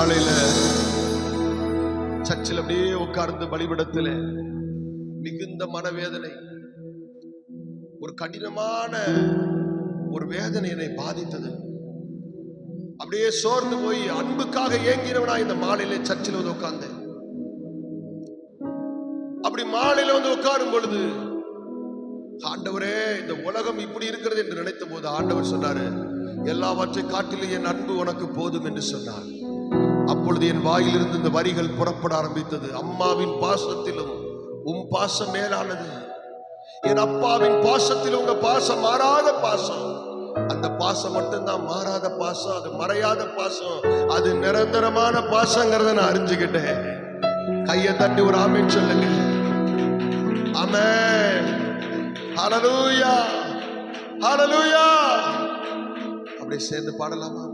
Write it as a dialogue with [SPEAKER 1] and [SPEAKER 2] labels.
[SPEAKER 1] காலையில சர்ச்சில் அப்படியே உட்கார்ந்து பலிபடத்துல மிகுந்த மனவேதனை, ஒரு கடினமான ஒரு வேதனை என்னை பாதித்தது. அப்படியே சோர்ந்து போய் அன்புக்காக ஏங்கினவனா இந்த மாலையில சர்ச்சில் வந்து உட்கார்ந்தேன். அப்படி மாலையில வந்து உட்காரும் பொழுது, ஆண்டவரே இந்த உலகம் இப்படி இருக்கிறது என்று நினைத்த போது ஆண்டவர் சொன்னாரு, எல்லாவற்றை காட்டிலும் என் அன்பு உனக்கு போதும் என்று சொன்னார். அப்பொழுது என் வாயிலிருந்து இந்த வரிகள் புறப்பட ஆரம்பித்தது. அம்மாவின் பாசத்திலும் உன் பாசம் மேலானது, என் அப்பாவின் பாசத்தில் உங்க பாசம் மாறாத பாசம். அந்த பாசம் மட்டும்தான் மாறாத பாசம், அது மறையாத பாசம், அது நிரந்தரமான பாசங்கிறத நான் அறிஞ்சுக்கிட்டேன். கையை தட்டி ஒரு ஆமென் சொல்லுங்க. ஆமென், ஹல்லேலூயா, ஹல்லேலூயா. அப்படியே சேர்ந்து பாடலாமா?